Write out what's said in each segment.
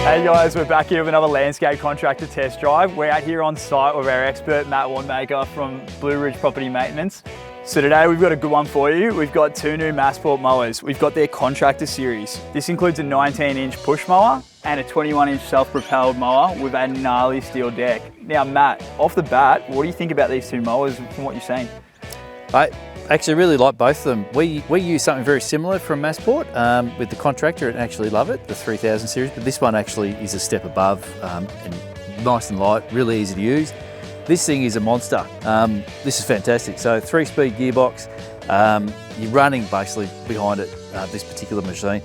Hey guys, we're back here with another Landscape Contractor test drive. We're out here on site with our expert Matt Wanmaker from Blue Ridge Property Maintenance. So today we've got a good one for you. We've got two new Masport mowers. We've got their Contractor Series. This includes a 19-inch push mower and a 21-inch self-propelled mower with a gnarly steel deck. Now Matt, off the bat, what do you think about these two mowers from what you're seeing? I actually really like both of them. We use something very similar from Masport with the Contractor and actually love it, the 3000 series, but this one actually is a step above and nice and light, really easy to use. This thing is a monster. This is fantastic. So 3-speed gearbox, you're running basically behind it, this particular machine.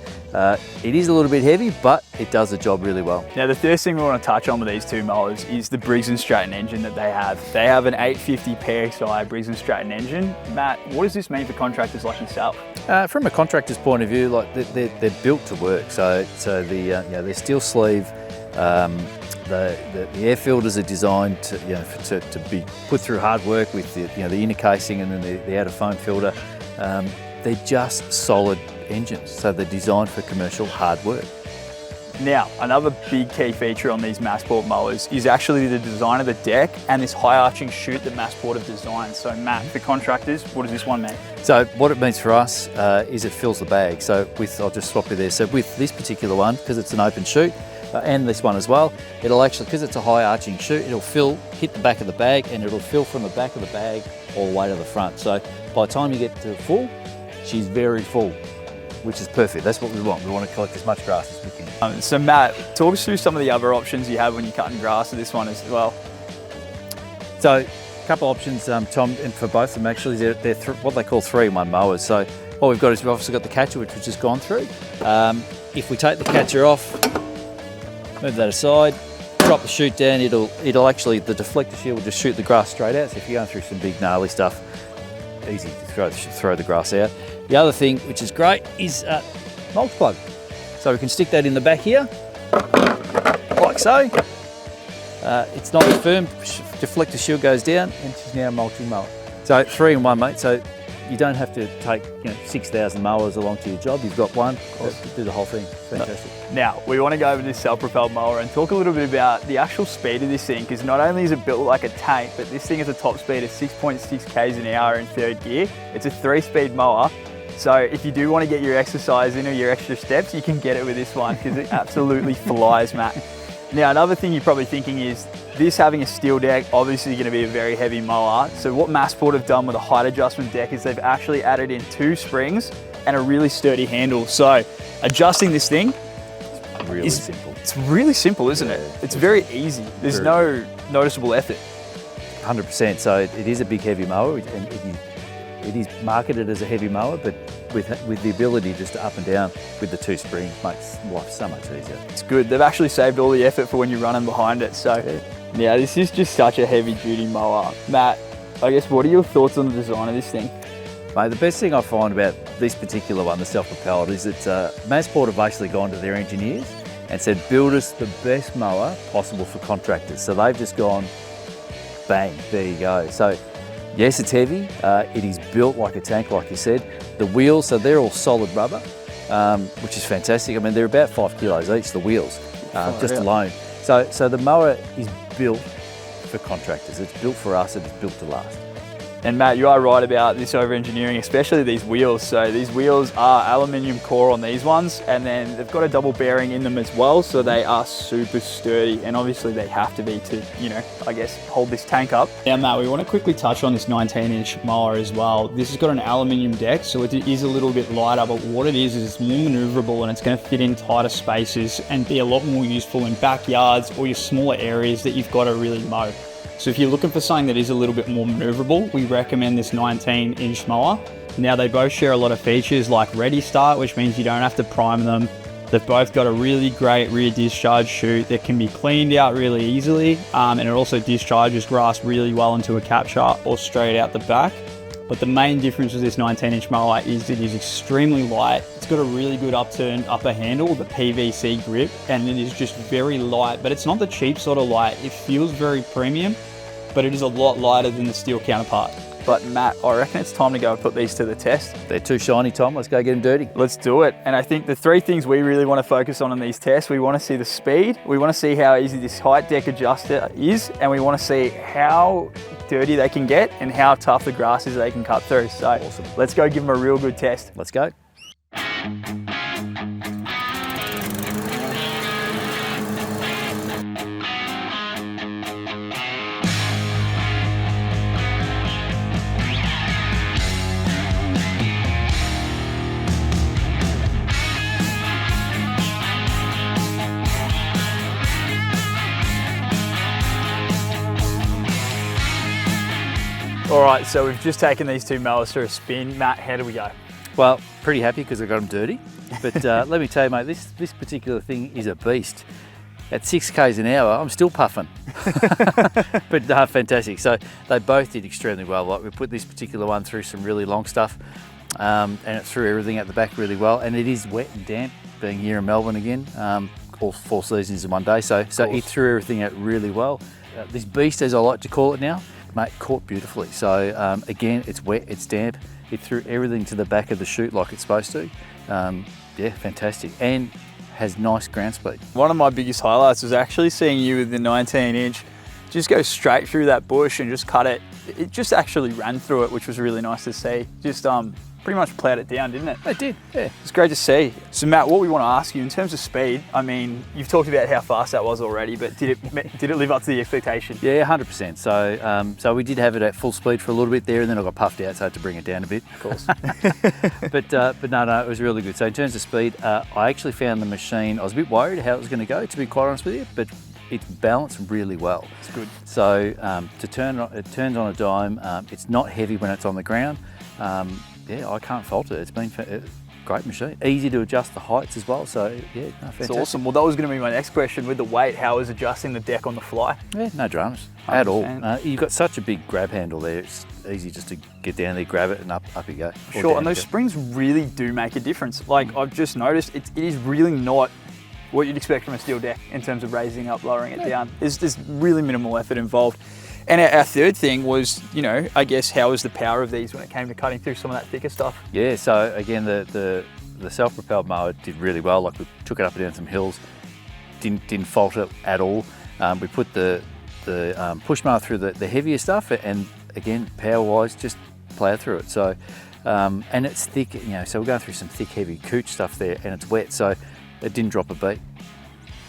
It is a little bit heavy, but it does the job really well. Now the first thing we want to touch on with these two mowers is the Briggs Stratton engine that they have. They have an 850 PSI Briggs Stratton engine. Matt, what does this mean for contractors like yourself? From a contractor's point of view, like they're built to work. So their steel sleeve, the air filters are designed to be put through hard work with the inner casing and then the outer foam filter. They're just solid engines, so they're designed for commercial hard work. Now, another big key feature on these Masport mowers is actually the design of the deck and this high arching chute that Masport have designed. So Matt, for contractors, what does this one mean? So what it means for us is it fills the bag. So I'll just swap you there. So with this particular one, because it's an open chute, and this one as well, it'll actually, because it's a high arching chute, it'll hit the back of the bag and it'll fill from the back of the bag all the way to the front. So by the time you get to full, she's very full, which is perfect. That's what we want. We want to collect as much grass as we can. So Matt, talk us through some of the other options you have when you're cutting grass with this one as well. So a couple options, Tom, and for both of them actually, they're what they call 3-in-1 mowers. So what we've got is we've obviously got the catcher, which we've just gone through. If we take the catcher off, move that aside, drop the chute down, it'll actually, the deflector shield will just shoot the grass straight out. So if you're going through some big gnarly stuff, easy to throw the grass out. The other thing, which is great, is mulch plug. So we can stick that in the back here, like so. It's nice and firm, deflector shield goes down, and she's now a mulching mower. So 3-in-1, mate. So you don't have to take 6,000 mowers along to your job. You've got one, do the whole thing. Fantastic. Now, we want to go over this self-propelled mower and talk a little bit about the actual speed of this thing, because not only is it built like a tank, but this thing has a top speed of 6.6 k's an hour in third gear. It's a 3-speed mower. So if you do want to get your exercise in or your extra steps, you can get it with this one because it absolutely flies, Matt. Now, another thing you're probably thinking is this having a steel deck, obviously going to be a very heavy mower. So what Masport have done with a height adjustment deck is they've actually added in 2 springs and a really sturdy handle. So adjusting this thing is simple. It's really simple, isn't it? It's very easy. There's no noticeable effort. 100%. So it is a big heavy mower, and it is marketed as a heavy mower, but with the ability just to up and down with the 2 springs makes life so much easier. It's good. They've actually saved all the effort for when you're running behind it. So yeah, this is just such a heavy duty mower. Matt, I guess what are your thoughts on the design of this thing? Mate, the best thing I find about this particular one, the self-propelled, is that Masport have basically gone to their engineers and said, build us the best mower possible for contractors. So they've just gone, bang, there you go. So yes, it's heavy. It is built like a tank, like you said. The wheels, so they're all solid rubber, which is fantastic. I mean, they're about 5 kilos each, the wheels, just alone. So the mower is built for contractors. It's built for us, and it's built to last. And Matt, you are right about this over-engineering, especially these wheels. So these wheels are aluminium core on these ones, and then they've got a double bearing in them as well, so they are super sturdy, and obviously they have to be to, I guess, hold this tank up. Now Matt, we want to quickly touch on this 19-inch mower as well. This has got an aluminium deck, so it is a little bit lighter, but what it is it's more maneuverable, and it's going to fit in tighter spaces and be a lot more useful in backyards or your smaller areas that you've got to really mow. So if you're looking for something that is a little bit more maneuverable, we recommend this 19-inch mower. Now they both share a lot of features like ReadyStart, which means you don't have to prime them. They've both got a really great rear discharge chute that can be cleaned out really easily, and it also discharges grass really well into a capture or straight out the back. But the main difference with this 19-inch mower is it is extremely light. It's got a really good upturned upper handle, the PVC grip, and it is just very light, but it's not the cheap sort of light. It feels very premium, but it is a lot lighter than the steel counterpart. But Matt, I reckon it's time to go and put these to the test. They're too shiny, Tom. Let's go get them dirty. Let's do it. And I think the three things we really want to focus on in these tests, we want to see the speed, we want to see how easy this height deck adjuster is, and we want to see how dirty they can get and how tough the grass is they can cut through. So awesome. Let's go give them a real good test. Let's go. All right, so we've just taken these two mowers for a spin. Matt, how do we go? Well, pretty happy because I got them dirty. But let me tell you, mate, this particular thing is a beast. At 6 k's an hour, I'm still puffing. But fantastic. So they both did extremely well. Like we put this particular one through some really long stuff, and it threw everything at the back really well. And it is wet and damp, being here in Melbourne again. All 4 seasons in one day. So it threw everything out really well. This beast, as I like to call it now, mate, caught beautifully. So again, it's wet, it's damp. It threw everything to the back of the chute like it's supposed to. Yeah, fantastic. And has nice ground speed. One of my biggest highlights was actually seeing you with the 19-inch just go straight through that bush and just cut it. It just actually ran through it, which was really nice to see. Just pretty much plowed it down, didn't it? It did, yeah. It's great to see. So Matt, what we want to ask you in terms of speed, I mean, you've talked about how fast that was already, but did it live up to the expectation? Yeah, 100%. So we did have it at full speed for a little bit there, and then I got puffed out, so I had to bring it down a bit. Of course. but no, it was really good. So in terms of speed, I actually found the machine, I was a bit worried how it was going to go, to be quite honest with you, but it's balanced really well. It's good. So it turns on a dime. It's not heavy when it's on the ground. Yeah, I can't fault it. It's been a great machine. Easy to adjust the heights as well. So yeah, no, fantastic. It's awesome. Well, that was going to be my next question. With the weight, how is adjusting the deck on the fly? Yeah, no dramas 100%. At all. You've got such a big grab handle there. It's easy just to get down there, grab it, and up you go. Sure, and those springs really do make a difference. Like I've just noticed, it is really not what you'd expect from a steel deck in terms of raising up, lowering it down. There's really minimal effort involved. And our third thing was, you know, I guess, how was the power of these when it came to cutting through some of that thicker stuff? Yeah, so again, the self-propelled mower did really well. Like we took it up and down some hills, didn't fault it at all. We put the push mower through the heavier stuff, and again, power-wise, just plowed through it. So, and it's thick, you know, so we're going through some thick, heavy couch stuff there, and it's wet, so it didn't drop a beat.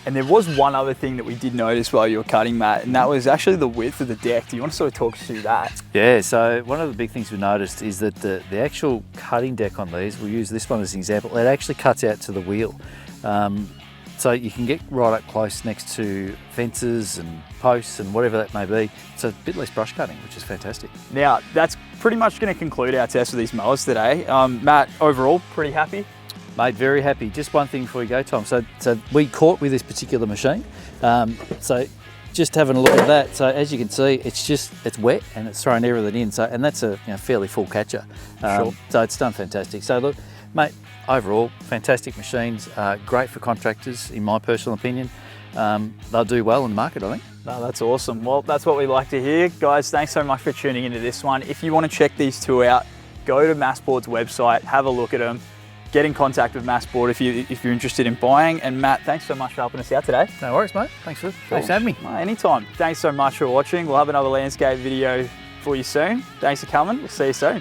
And there was one other thing that we did notice while you were cutting, Matt, and that was actually the width of the deck. Do you want to sort of talk us through that? Yeah, so one of the big things we noticed is that the actual cutting deck on these, we'll use this one as an example, it actually cuts out to the wheel. So you can get right up close next to fences and posts and whatever that may be. So a bit less brush cutting, which is fantastic. Now, that's pretty much going to conclude our test with these mowers today. Matt, overall, pretty happy? Mate, very happy. Just one thing before we go, Tom. So we caught with this particular machine. So just having a look at that. So as you can see, it's wet and it's throwing everything in. So, and that's a fairly full catcher. Sure. So it's done fantastic. So look, mate, overall, fantastic machines. Great for contractors, in my personal opinion. They'll do well in the market, I think. No, that's awesome. Well, that's what we like to hear. Guys, thanks so much for tuning into this one. If you want to check these two out, go to Masport's website, have a look at them. Get in contact with Masport if you're interested in buying. And Matt, thanks so much for helping us out today. No worries, mate. Thanks for having me. Anytime. Thanks so much for watching. We'll have another landscape video for you soon. Thanks for coming. We'll see you soon.